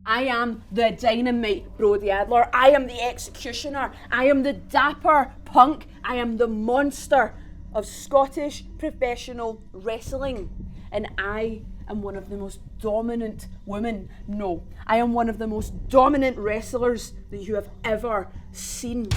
I am the dynamite Brodie Adler. I am the executioner. I am the dapper punk. I am the monster of Scottish professional wrestling. And I am one of the most dominant women. No, I am one of the most dominant wrestlers that you have ever seen.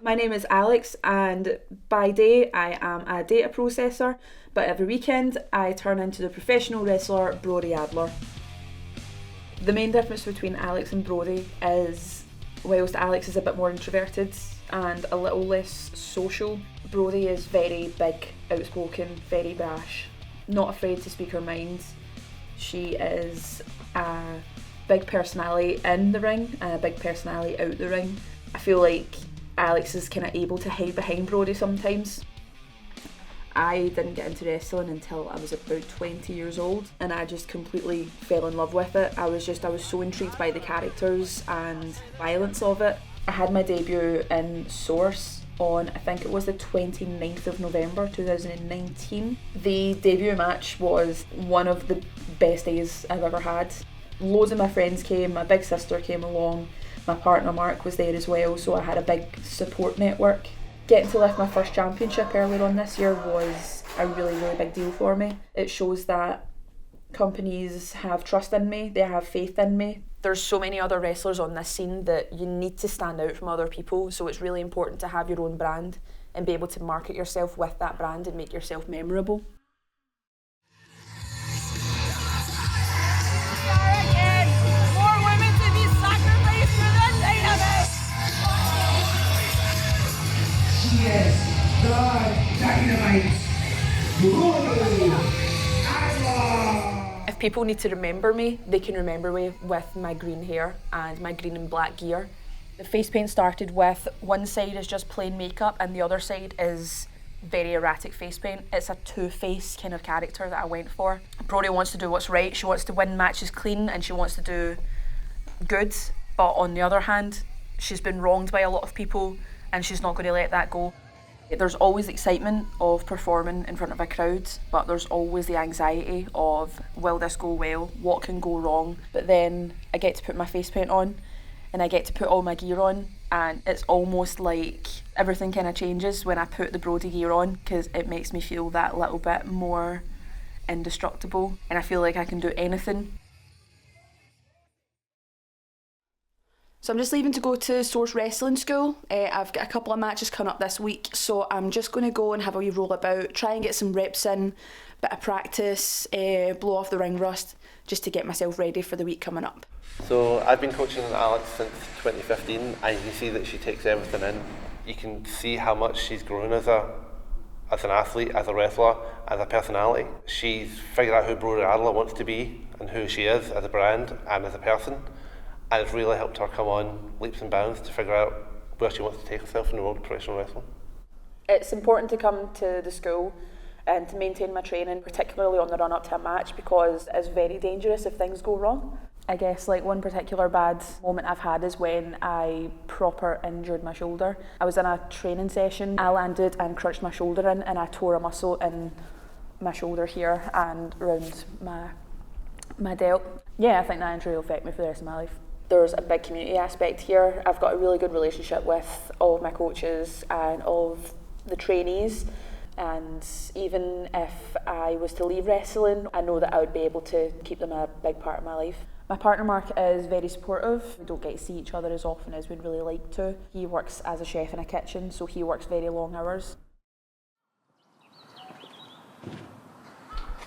My name is Alix, and by day I am a data processor, but every weekend I turn into the professional wrestler Brodie Adler. The main difference between Alix and Brodie is, whilst Alix is a bit more introverted and a little less social, Brodie is very big, outspoken, very brash, not afraid to speak her mind. She is a big personality in the ring and a big personality out the ring. I feel like Alix is kind of able to hide behind Brodie sometimes. I didn't get into wrestling until I was about 20 years old, and I just completely fell in love with it. I was so intrigued by the characters and violence of it. I had my debut in Source on, I think it was the 29th of November 2019. The debut match was one of the best days I've ever had. Loads of my friends came, my big sister came along, my partner Mark was there as well, so I had a big support network. Getting to lift my first championship earlier on this year was a really, really big deal for me. It shows that companies have trust in me, they have faith in me. There's so many other wrestlers on this scene that you need to stand out from other people, so it's really important to have your own brand and be able to market yourself with that brand and make yourself memorable. Yes, the dynamite Brodie Adler. If people need to remember me, they can remember me with my green hair and my green and black gear. The face paint started with one side is just plain makeup and the other side is very erratic face paint. It's a two-face kind of character that I went for. Brodie wants to do what's right, she wants to win matches clean and she wants to do good, but on the other hand, she's been wronged by a lot of people and she's not going to let that go. There's always the excitement of performing in front of a crowd, but there's always the anxiety of, will this go well? What can go wrong? But then I get to put my face paint on and I get to put all my gear on, and it's almost like everything kind of changes when I put the Brodie gear on, because it makes me feel that little bit more indestructible and I feel like I can do anything. So I'm just leaving to go to Source Wrestling School. I've got a couple of matches coming up this week, so I'm just going to go and have a wee roll about, try and get some reps in, bit of practice, blow off the ring rust, just to get myself ready for the week coming up. So I've been coaching Alix since 2015, and you can see that she takes everything in. You can see how much she's grown as an athlete, as a wrestler, as a personality. She's figured out who Brodie Adler wants to be and who she is as a brand and as a person. And it's really helped her come on leaps and bounds to figure out where she wants to take herself in the world of professional wrestling. It's important to come to the school and to maintain my training, particularly on the run up to a match, because it's very dangerous if things go wrong. I guess like one particular bad moment I've had is when I proper injured my shoulder. I was in a training session, I landed and crunched my shoulder in and I tore a muscle in my shoulder here and around my delt. Yeah, I think that injury will affect me for the rest of my life. There's a big community aspect here. I've got a really good relationship with all of my coaches and all of the trainees, and even if I was to leave wrestling, I know that I would be able to keep them a big part of my life. My partner Mark is very supportive. We don't get to see each other as often as we'd really like to. He works as a chef in a kitchen, so he works very long hours.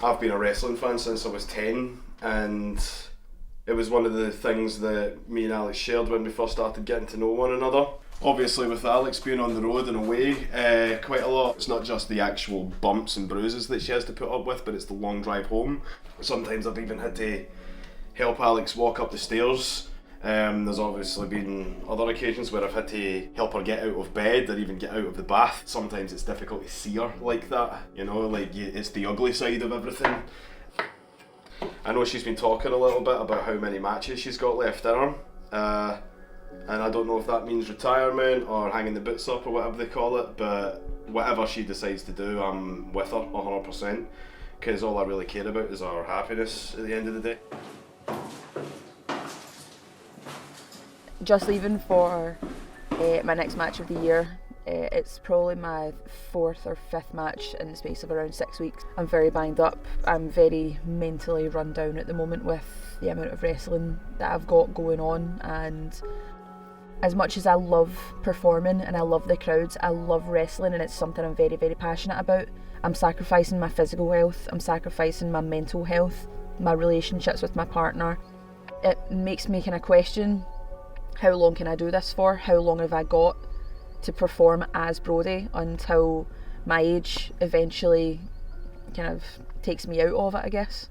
I've been a wrestling fan since I was 10, and it was one of the things that me and Alix shared when we first started getting to know one another. Obviously with Alix being on the road and away quite a lot, it's not just the actual bumps and bruises that she has to put up with, but it's the long drive home. Sometimes I've even had to help Alix walk up the stairs There's obviously been other occasions where I've had to help her get out of bed or even get out of the bath. Sometimes it's difficult to see her like that, you know, like it's the ugly side of everything. I know she's been talking a little bit about how many matches she's got left in her, and I don't know if that means retirement or hanging the boots up or whatever they call it, but whatever she decides to do, I'm with her 100%, because all I really care about is her happiness at the end of the day. Just leaving for my next match of the year. It's probably my 4th or 5th match in the space of around 6 weeks. I'm very banged up. I'm very mentally run down at the moment with the amount of wrestling that I've got going on, and as much as I love performing and I love the crowds, I love wrestling and it's something I'm very, very passionate about. I'm sacrificing my physical health, I'm sacrificing my mental health, my relationships with my partner. It makes me kind of question, how long can I do this for? How long have I got to perform as Brodie until my age eventually kind of takes me out of it, I guess.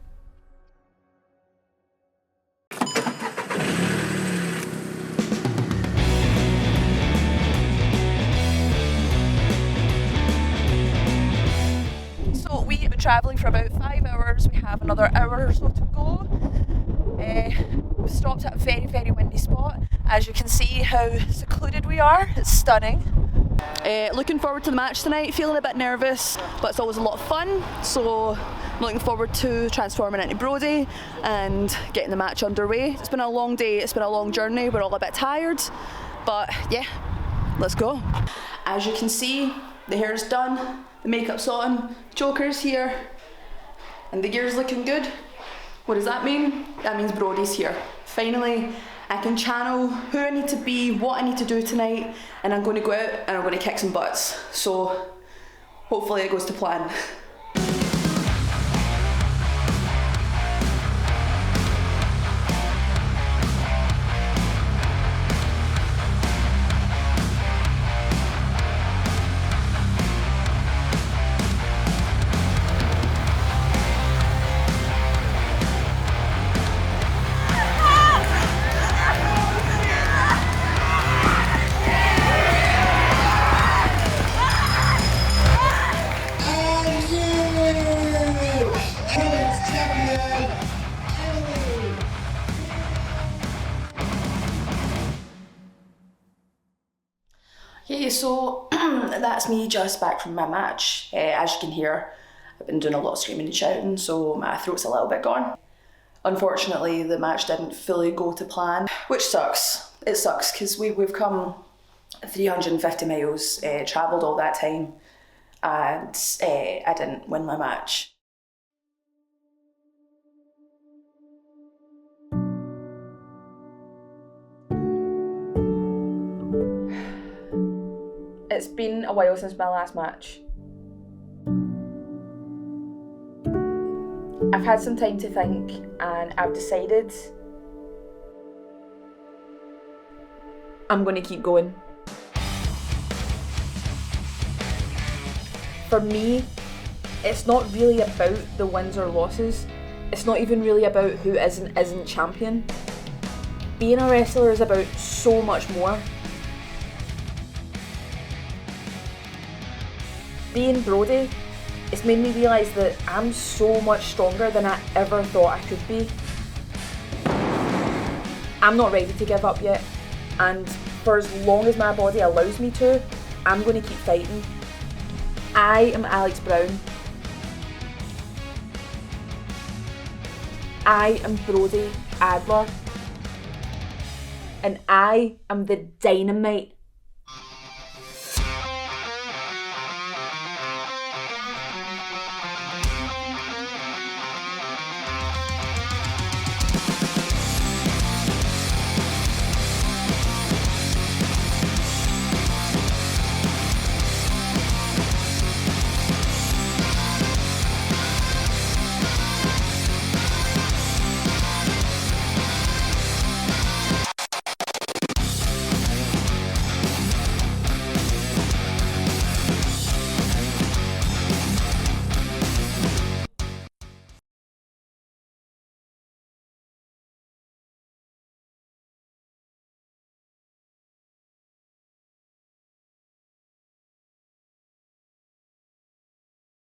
So we've been travelling for about 5 hours. We have another hour or so to go. We've stopped at a very, very windy spot. As you can see how secluded we are, it's stunning. Looking forward to the match tonight, feeling a bit nervous, but it's always a lot of fun. So I'm looking forward to transforming into Brodie and getting the match underway. It's been a long day, it's been a long journey, we're all a bit tired, but yeah, let's go. As you can see, the hair's done, the makeup's on, Joker's here, and the gear's looking good. What does that mean? That means Brodie's here. Finally, I can channel who I need to be, what I need to do tonight, and I'm going to go out and I'm going to kick some butts. So hopefully it goes to plan. Okay, so that's me just back from my match. As you can hear, I've been doing a lot of screaming and shouting, so my throat's a little bit gone. Unfortunately, the match didn't fully go to plan, which sucks. It sucks because we've come 350 miles, travelled all that time, and I didn't win my match. It's been a while since my last match. I've had some time to think and I've decided I'm going to keep going. For me, it's not really about the wins or losses. It's not even really about who is and isn't champion. Being a wrestler is about so much more. Being Brodie, it's made me realise that I'm so much stronger than I ever thought I could be. I'm not ready to give up yet, and for as long as my body allows me to, I'm going to keep fighting. I am Alix Brown. I am Brodie Adler. And I am the dynamite